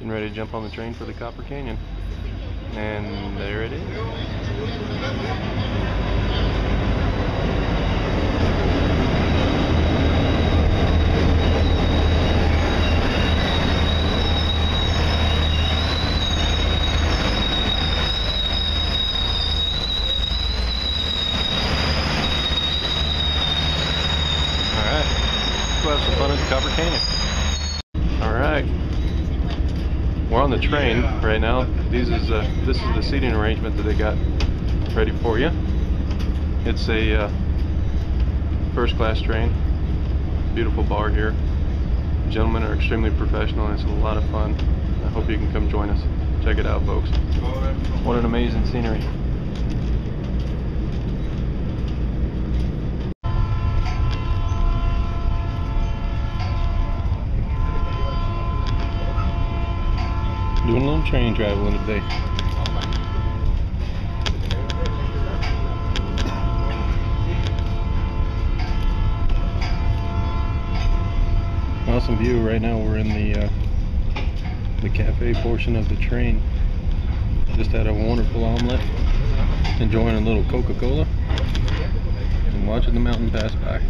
Getting ready to jump on the train for the Copper Canyon. And there it is. Alright, let's go have some fun at the Copper Canyon. Alright, we're on the train right now. This is the seating arrangement that they got ready for you. It's a first class train. Beautiful bar here. The gentlemen are extremely professional and it's a lot of fun. I hope you can come join us. Check it out, folks. What an amazing scenery. Doing a little train traveling today. Awesome view. Right now we're in the cafe portion of the train. Just had a wonderful omelet, enjoying a little Coca-Cola, and watching the mountain pass by.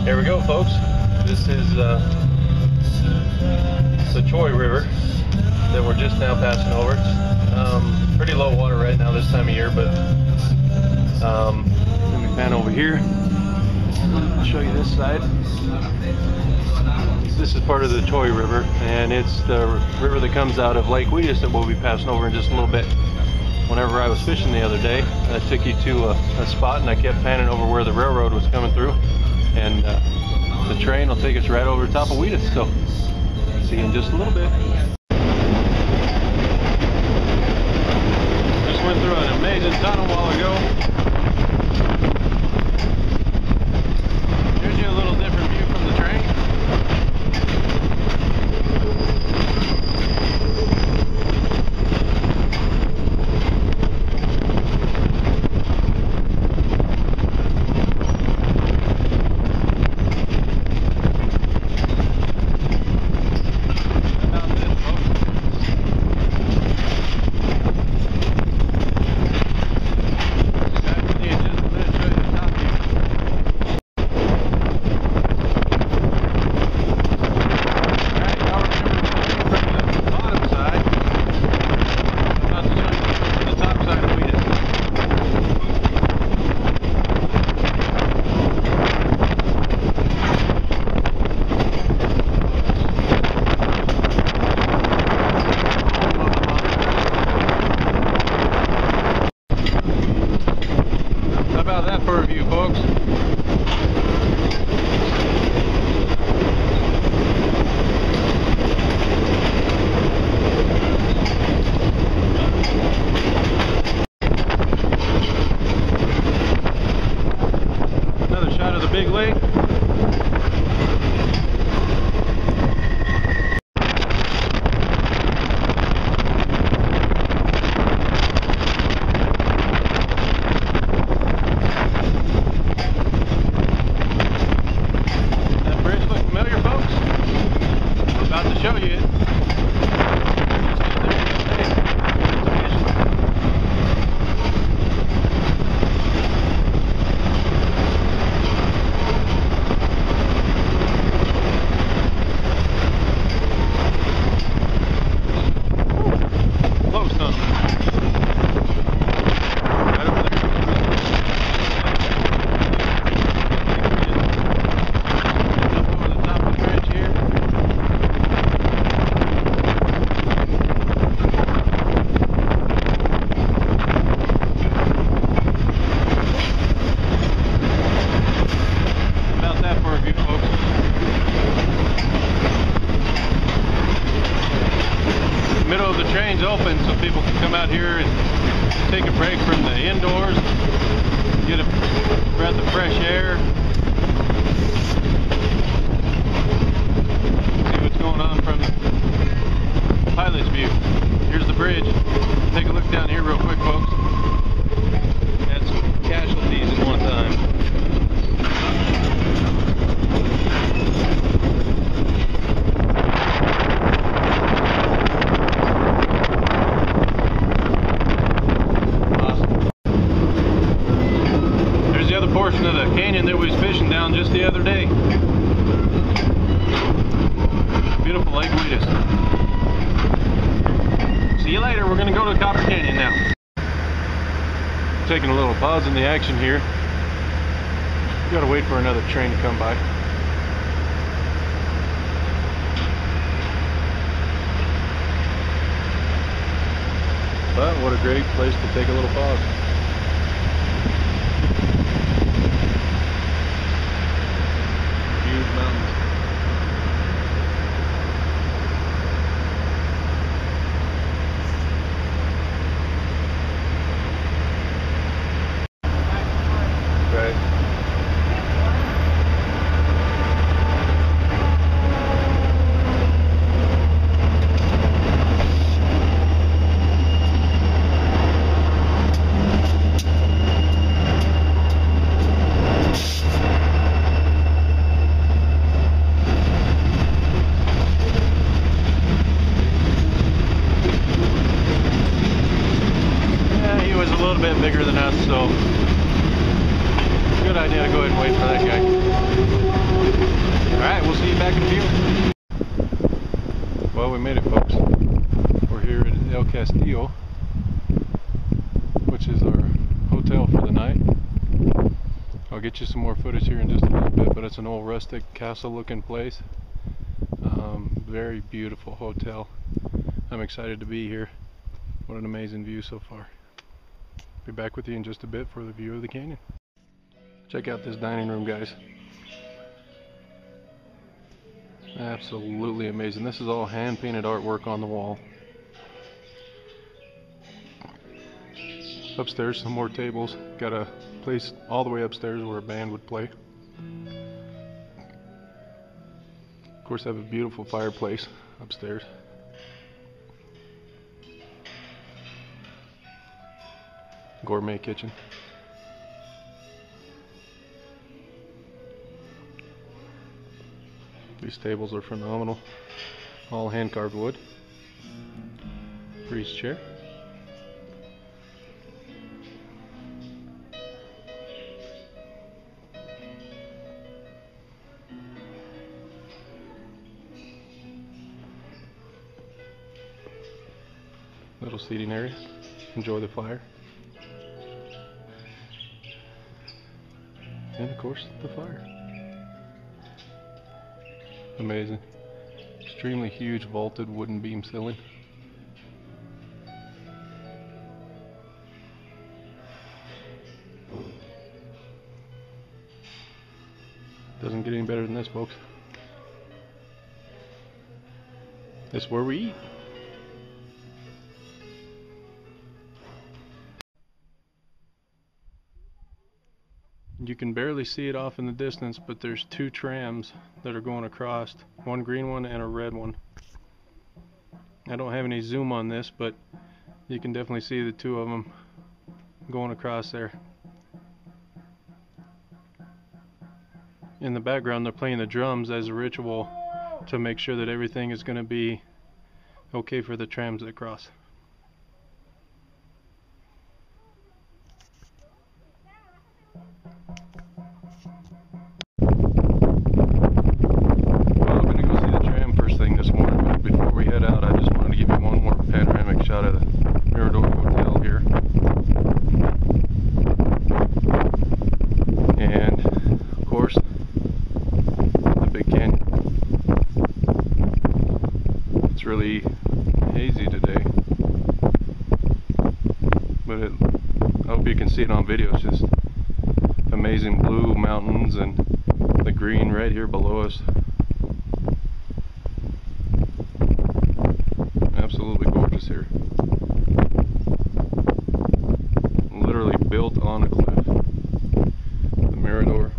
Here we go, folks. This is the Choi River that we're just now passing over. It's pretty low water right now this time of year, but let me pan over here. I'll show you this side. This is part of the Choi River, and it's the river that comes out of Lake Weedus that we'll be passing over in just a little bit. Whenever I was fishing the other day, I took you to a spot and I kept panning over where the railroad was coming through. And the train will take us right over the top of Weedus, so see you in just a little bit. Just went through an amazing tunnel a while ago. Here's you a little different view from the train. For a view, folks. Another shot of the big lake. Show you it. Close enough. Right over there. Up over the top of the bridge here. Middle of the train's open so people can come out here and take a break from the indoors, get a breath of fresh air, see what's going on from the pilot's view. Here's the bridge. Take a look down here real quick, folks. the Copper Canyon now. Taking a little pause in the action here. Gotta wait for another train to come by. But what a great place to take a little pause. Huge mountains. Right. A little bit bigger than us, so good idea to go ahead and wait for that guy. Alright, we'll see you back in a few. Well, we made it, folks. We're here at El Castillo, which is our hotel for the night. I'll get you some more footage here in just a little bit, but it's an old rustic castle looking place. Very beautiful hotel. I'm excited to be here. What an amazing view so far. Be back with you in just a bit for the view of the canyon. Check out this dining room, guys. Absolutely amazing. This is all hand painted artwork on the wall. Upstairs, some more tables. Got a place all the way upstairs where a band would play. Of course, I have a beautiful fireplace upstairs. Gourmet kitchen. These tables are phenomenal. All hand carved wood. Priest chair. Little seating area. Enjoy the fire. And of course, the fire. Amazing. Extremely huge vaulted wooden beam ceiling. Doesn't get any better than this, folks. This is where we eat. You can barely see it off in the distance, but there's two trams that are going across, one green one and a red one. I don't have any zoom on this, but you can definitely see the two of them going across there. In the background, they're playing the drums as a ritual to make sure that everything is going to be okay for the trams that cross. Shot of the Mirador Hotel here, and of course the big canyon. It's really hazy today, but I hope you can see it on video. It's just amazing blue mountains and the green right here below us. Absolutely gorgeous here. Literally built on a cliff. The Mirador.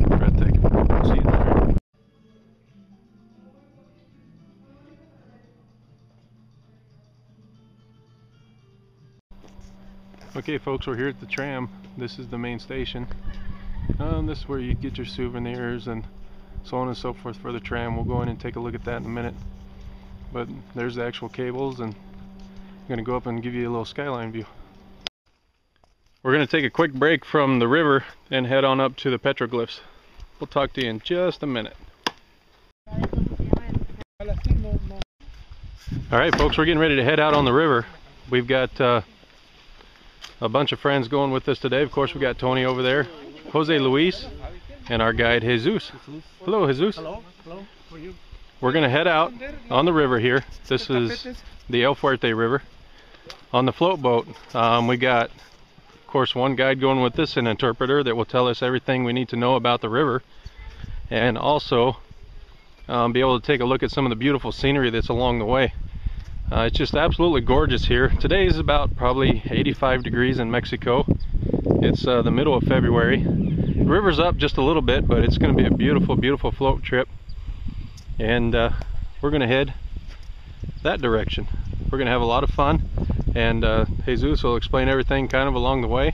Breathtaking. See it there. Okay folks, we're here at the tram. This is the main station. This is where you get your souvenirs and so on and so forth for the tram. We'll go in and take a look at that in a minute. But there's the actual cables, and I'm gonna go up and give you a little skyline view. We're gonna take a quick break from the river and head on up to the petroglyphs. We'll talk to you in just a minute. Alright folks, we're getting ready to head out on the river. We've got a bunch of friends going with us today. Of course, we got Tony over there, Jose Luis, and our guide Jesus. Hello, Jesus. Hello. Hello. How are you? We're going to head out on the river here. This is the El Fuerte River. On the float boat, we got, of course, one guide going with us, an interpreter that will tell us everything we need to know about the river, and also be able to take a look at some of the beautiful scenery that's along the way. It's just absolutely gorgeous here. Today is about probably 85 degrees in Mexico. It's the middle of February. The river's up just a little bit, but it's going to be a beautiful, beautiful float trip. And we're going to head that direction. We're going to have a lot of fun, and Jesus will explain everything kind of along the way.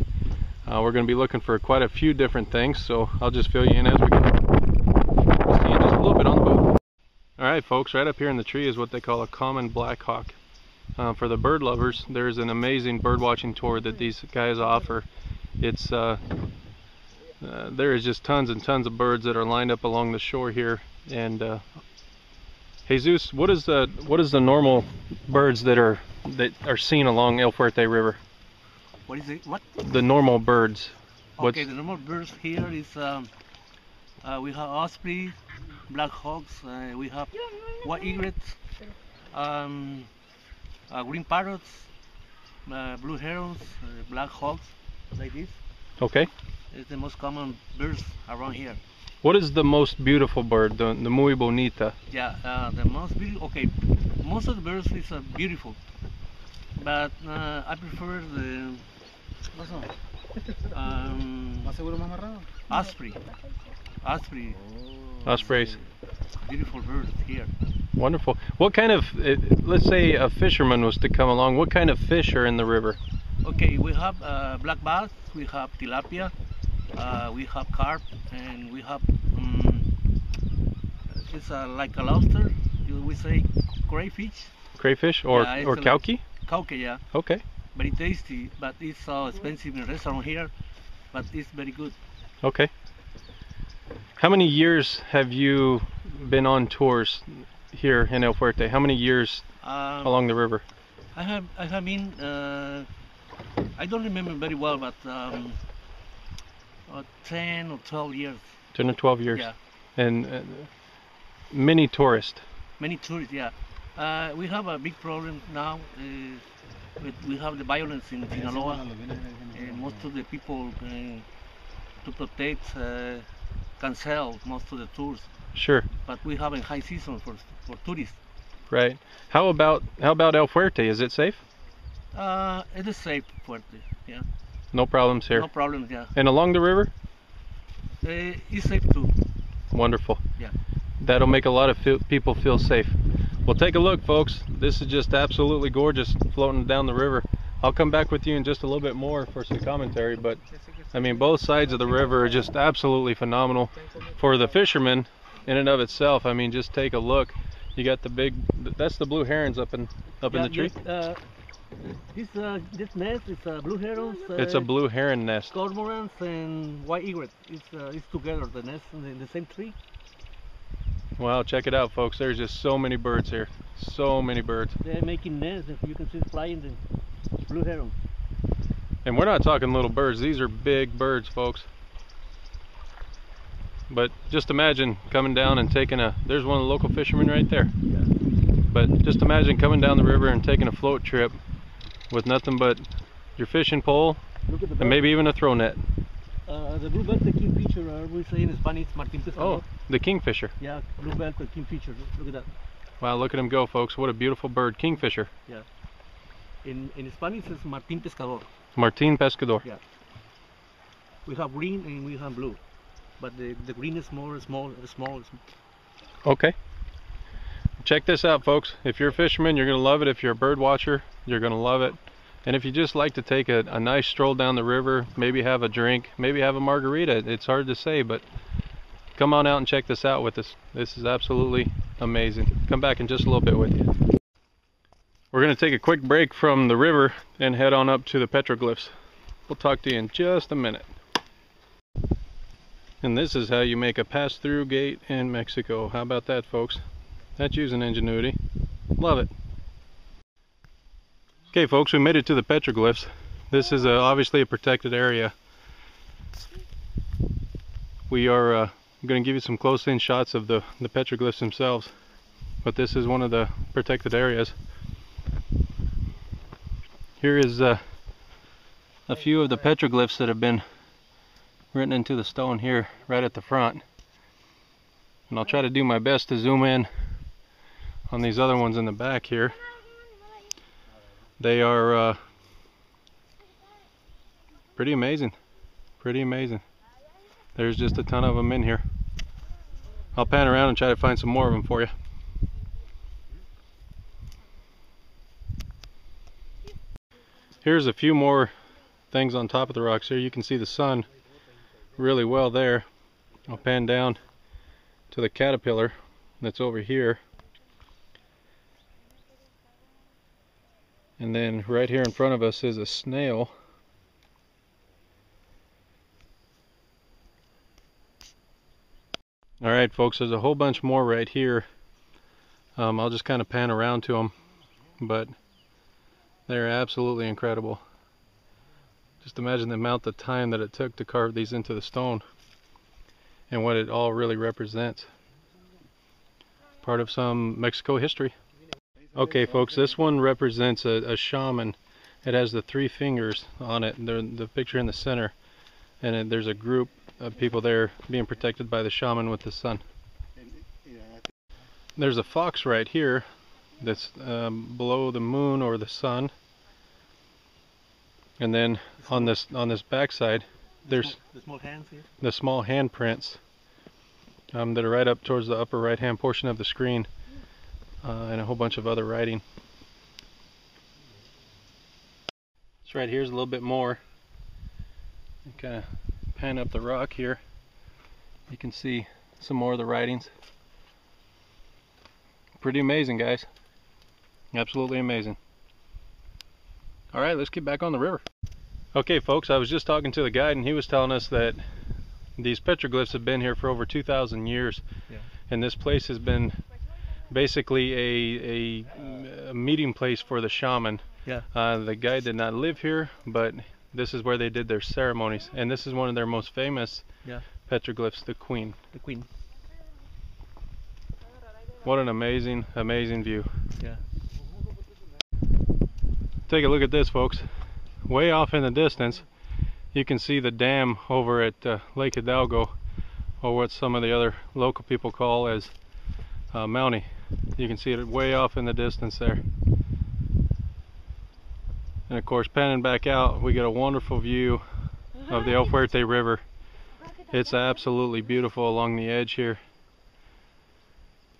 We're going to be looking for quite a few different things, so I'll just fill you in as we go. We'll see you just a little bit on the boat. Alright folks, right up here in the tree is what they call a common black hawk. For the bird lovers, there's an amazing bird watching tour that these guys offer. It's there is just tons and tons of birds that are lined up along the shore here. And Jesus, what is the normal birds that are seen along El Fuerte River? What is it? What? The normal birds. Okay, the normal birds here is we have osprey, black hawks, we have white egrets, green parrots, blue herons, black hawks, like this. Okay. It's the most common birds around here. What is the most beautiful bird? The muy bonita. Yeah, the most beautiful. Okay, most of the birds is beautiful, but I prefer the osprey. Osprey. Ospreys. Beautiful birds here. Wonderful. What kind of, let's say a fisherman was to come along, what kind of fish are in the river? Okay, we have black bass, we have tilapia, we have carp, and we have, it's like a lobster, we say crayfish. Crayfish or cauqui? Cauqui, yeah. Okay. Very tasty, but it's so expensive in the restaurant here, but it's very good. Okay. How many years have you been on tours here in El Fuerte? How many years along the river? I have been, I don't remember very well, but 10 or 12 years. 10 or 12 years. Yeah. And many tourists. Many tourists, yeah. We have a big problem now. We have the violence in Sinaloa, and most of the people to protect cancel most of the tours. Sure. But we have a high season for tourists. Right. How about El Fuerte? Is it safe? It is safe, Fuerte. Yeah. No problems here. No problems, yeah. And along the river? It's safe too. Wonderful. Yeah. That'll make a lot of people feel safe. Well, take a look, folks. This is just absolutely gorgeous floating down the river. I'll come back with you in just a little bit more for some commentary, but I mean, both sides of the river are just absolutely phenomenal. For the fishermen, in and of itself, I mean, just take a look. You got the big, that's the blue herons up in the tree. This nest is blue herons. It's a blue heron nest. Cormorants and white egret. It's together, the nest in the same tree. Wow, check it out, folks. There's just so many birds here. So many birds. They're making nests. You can see flying the blue heron. And we're not talking little birds. These are big birds, folks. But just imagine coming down and taking there's one of the local fishermen right there. Yeah. But just imagine coming down the river and taking a float trip with nothing but your fishing pole and maybe even a throw net. The blue belt, the kingfisher, we say in Spanish, Martín Pescador. Oh, the kingfisher. Yeah, blue belt, the kingfisher. Look at that. Wow, look at him go, folks. What a beautiful bird. Kingfisher. Yeah. In Spanish, it's Martín Pescador. Martín Pescador. Yeah. We have green and we have blue. But the green is more small. Okay. Check this out, folks. If you're a fisherman, you're going to love it. If you're a bird watcher, you're going to love it. And if you just like to take a nice stroll down the river, maybe have a drink, maybe have a margarita, it's hard to say, but come on out and check this out with us. This is absolutely amazing. Come back in just a little bit with you. We're going to take a quick break from the river and head on up to the petroglyphs. We'll talk to you in just a minute. And this is how you make a pass-through gate in Mexico. How about that, folks? That's using ingenuity. Love it. Okay, folks, we made it to the petroglyphs. This is obviously a protected area. We are going to give you some close-in shots of the petroglyphs themselves, but this is one of the protected areas. Here is a few of the petroglyphs that have been written into the stone here right at the front, and I'll try to do my best to zoom in on these other ones in the back here. They are pretty amazing, pretty amazing. There's just a ton of them in here. I'll pan around and try to find some more of them for you. Here's a few more things on top of the rocks here. You can see the sun really well there. I'll pan down to the caterpillar that's over here. And then right here in front of us is a snail. Alright, folks, there's a whole bunch more right here. I'll just kind of pan around to them, but they're absolutely incredible. Just imagine the amount of time that it took to carve these into the stone and what it all really represents. Part of some Mexico history. Okay, folks, this one represents a shaman. It has the 3 fingers on it. They're the picture in the center, and there's a group of people there being protected by the shaman with the sun. There's a fox right here that's below the moon or the sun, and then on this back side there's the small hands here. The small handprints that are right up towards the upper right hand portion of the screen, and a whole bunch of other writing. This right here is a little bit more. Kind of pan up the rock here, you can see some more of the writings. Pretty amazing, guys. Absolutely amazing. Alright, let's get back on the river. Okay, folks, I was just talking to the guide, and he was telling us that these petroglyphs have been here for over 2,000 years. Yeah. And this place has been basically a meeting place for the shaman. Yeah. The guide did not live here, but this is where they did their ceremonies, and this is one of their most famous petroglyphs, the Queen. The Queen. What an amazing, amazing view. Yeah. Take a look at this, folks. Way off in the distance, you can see the dam over at Lake Hidalgo, or what some of the other local people call as Mountie. You can see it way off in the distance there. And of course, panning back out, we get a wonderful view of the El Fuerte River. It's absolutely beautiful along the edge here.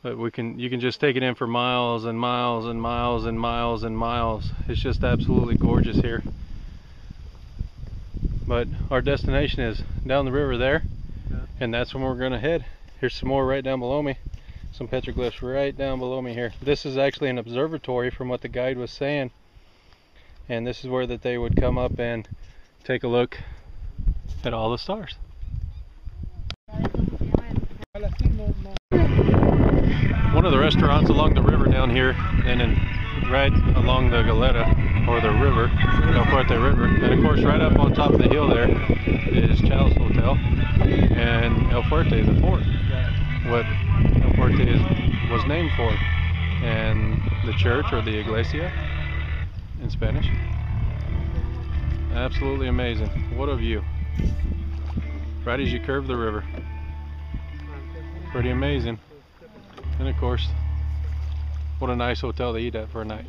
But you can just take it in for miles and miles and miles and miles and miles. It's just absolutely gorgeous here. But our destination is down the river there, and that's where we're going to head. Here's some more right down below me. Some petroglyphs right down below me here. This is actually an observatory from what the guide was saying. And this is where that they would come up and take a look at all the stars. One of the restaurants along the river down here, and then right along the Galera, or the river, El Fuerte River, and of course right up on top of the hill there is Chal's Hotel and El Fuerte, the fort, what El Fuerte was named for, and the church, or the iglesia in Spanish. Absolutely amazing. What a view. Right as you curve the river. Pretty amazing. And of course, what a nice hotel to eat at for a night.